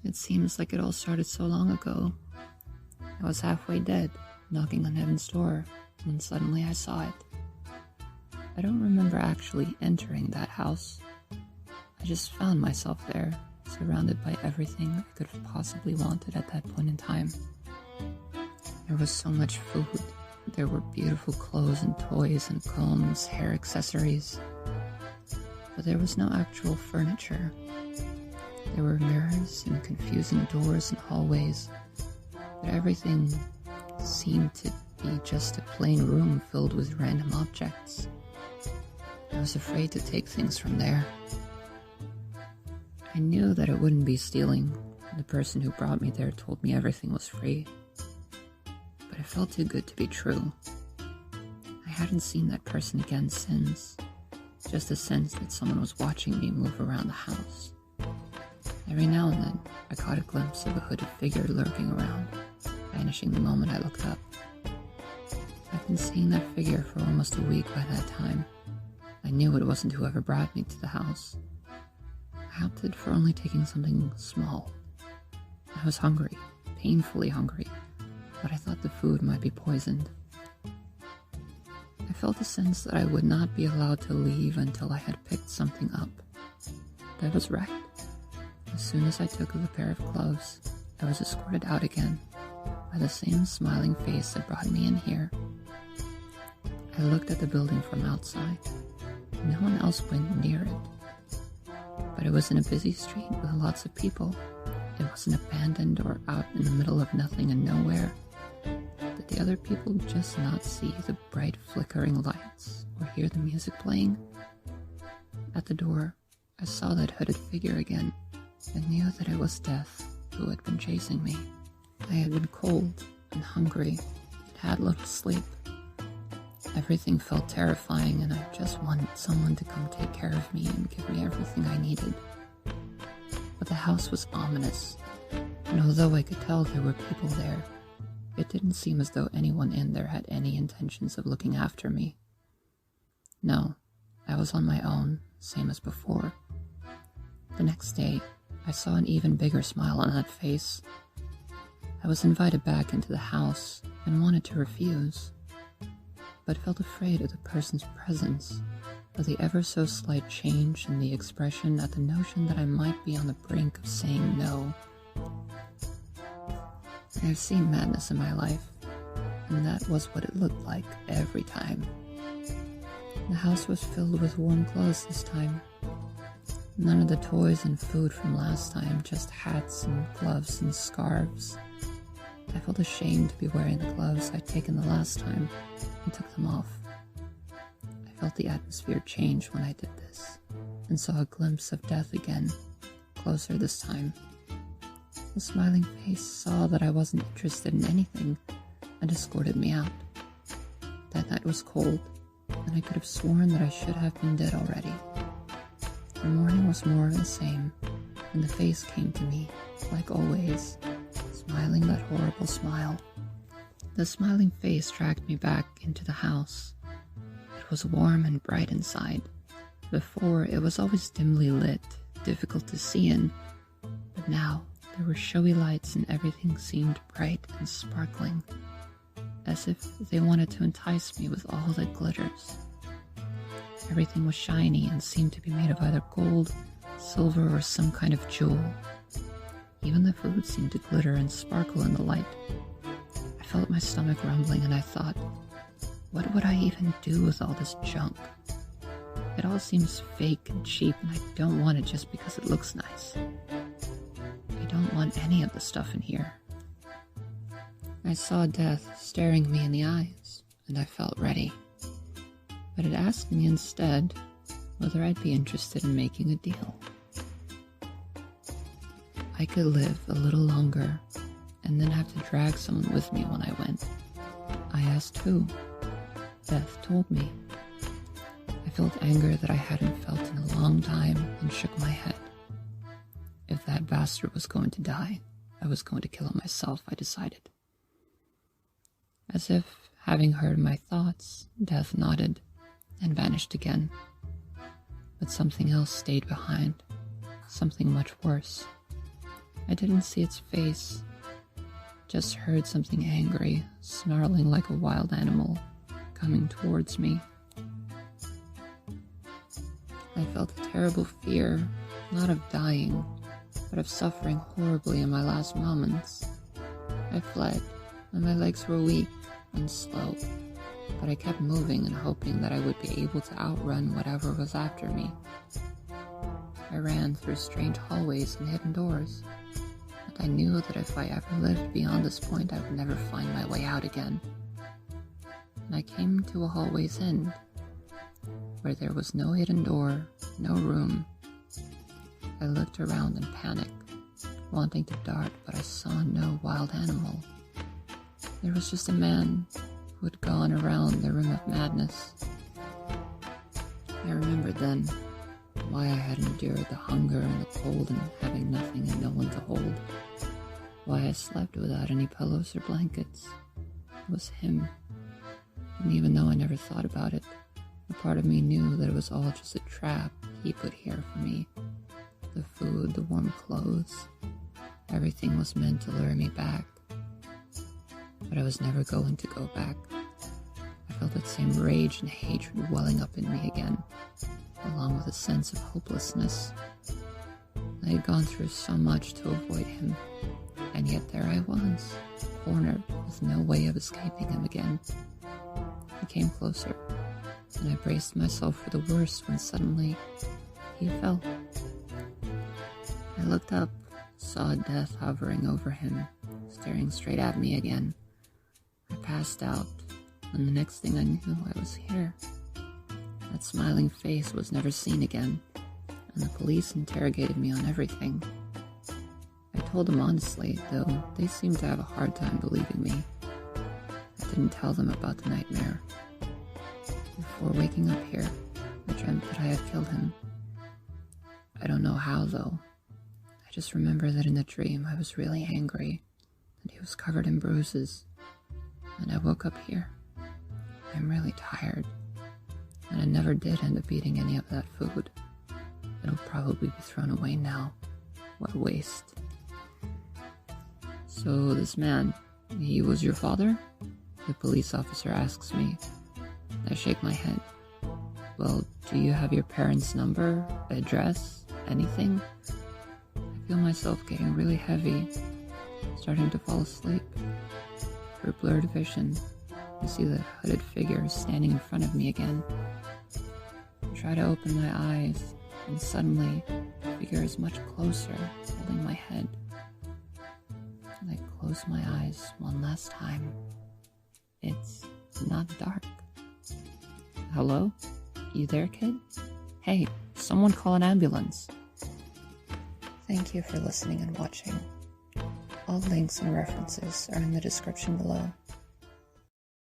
It seems like it all started so long ago. I was halfway dead, knocking on heaven's door, when suddenly I saw it. I don't remember actually entering that house. I just found myself there, surrounded by everything I could have possibly wanted at that point in time. There was so much food. There were beautiful clothes and toys and combs, hair accessories. But there was no actual furniture. There were mirrors and confusing doors and hallways, but everything seemed to be just a plain room filled with random objects. I was afraid to take things from there. I knew that it wouldn't be stealing. The person who brought me there told me everything was free. But it felt too good to be true. I hadn't seen that person again since. Just a sense that someone was watching me move around the house. Every now and then, I caught a glimpse of a hooded figure lurking around, vanishing the moment I looked up. I'd been seeing that figure for almost a week by that time. I knew it wasn't whoever brought me to the house. I opted for only taking something small. I was hungry, painfully hungry, but I thought the food might be poisoned. I felt a sense that I would not be allowed to leave until I had picked something up. But I was right. As soon as I took the pair of gloves, I was escorted out again by the same smiling face that brought me in here. I looked at the building from outside. No one else went near it. But it was in a busy street with lots of people. It wasn't abandoned or out in the middle of nothing and nowhere. Did the other people just not see the bright flickering lights or hear the music playing? At the door, I saw that hooded figure again and knew that it was Death who had been chasing me. I had been cold and hungry and had little sleep. Everything felt terrifying, and I just wanted someone to come take care of me and give me everything I needed. But the house was ominous, and although I could tell there were people there, it didn't seem as though anyone in there had any intentions of looking after me. No, I was on my own, same as before. The next day, I saw an even bigger smile on that face. I was invited back into the house and wanted to refuse, but felt afraid of the person's presence, of the ever so slight change in the expression at the notion that I might be on the brink of saying no. I've seen madness in my life, and that was what it looked like every time. The house was filled with warm clothes this time. None of the toys and food from last time, just hats and gloves and scarves. I felt ashamed to be wearing the gloves I'd taken the last time and took them off. I felt the atmosphere change when I did this and saw a glimpse of Death again, closer this time. The smiling face saw that I wasn't interested in anything and escorted me out. That night was cold, and I could have sworn that I should have been dead already. The morning was more of the same, and the face came to me, like always, smiling that horrible smile. The smiling face dragged me back into the house. It was warm and bright inside. Before, it was always dimly lit, difficult to see in, but now there were showy lights and everything seemed bright and sparkling, as if they wanted to entice me with all that glitters. Everything was shiny and seemed to be made of either gold, silver, or some kind of jewel. Even the food seemed to glitter and sparkle in the light. I felt my stomach rumbling and I thought, what would I even do with all this junk? It all seems fake and cheap, and I don't want it just because it looks nice. I don't want any of the stuff in here. I saw Death staring me in the eyes, and I felt ready. But it asked me instead whether I'd be interested in making a deal. I could live a little longer and then have to drag someone with me when I went. I asked who. Death told me. I felt anger that I hadn't felt in a long time and shook my head. If that bastard was going to die, I was going to kill him myself, I decided. As if, having heard my thoughts, Death nodded and vanished again. But something else stayed behind, something much worse. I didn't see its face, just heard something angry, snarling like a wild animal, coming towards me. I felt a terrible fear, not of dying, but of suffering horribly in my last moments. I fled, and my legs were weak and slow, but I kept moving and hoping that I would be able to outrun whatever was after me. I ran through strange hallways and hidden doors, and I knew that if I ever lived beyond this point, I would never find my way out again. And I came to a hallway's end, where there was no hidden door, no room. I looked around in panic, wanting to dart, but I saw no wild animal. There was just a man who had gone around the rim of madness. I remembered then why I had endured the hunger and the cold and having nothing and no one to hold. Why I slept without any pillows or blankets. It was him. And even though I never thought about it, a part of me knew that it was all just a trap he put here for me. The food, the warm clothes, everything was meant to lure me back. But I was never going to go back. I felt that same rage and hatred welling up in me again, along with a sense of hopelessness. I had gone through so much to avoid him, and yet there I was, cornered with no way of escaping him again. He came closer, and I braced myself for the worst when suddenly he fell. I looked up, saw death hovering over him, staring straight at me again. I passed out, and the next thing I knew, I was here. That smiling face was never seen again, and the police interrogated me on everything. I told them honestly, though they seemed to have a hard time believing me. I didn't tell them about the nightmare. Before waking up here, I dreamt that I had killed him. I don't know how, though. I just remember that in the dream I was really angry, and he was covered in bruises. And I woke up here. I'm really tired, and I never did end up eating any of that food. It'll probably be thrown away now. What a waste. So this man, he was your father? The police officer asks me. I shake my head. Well, do you have your parents' number, address, anything? I feel myself getting really heavy, starting to fall asleep. Through blurred vision, I see the hooded figure standing in front of me again. I try to open my eyes, and suddenly, the figure is much closer, holding my head. And I close my eyes one last time. It's not dark. Hello? You there, kid? Hey, someone call an ambulance. Thank you for listening and watching. All links and references are in the description below.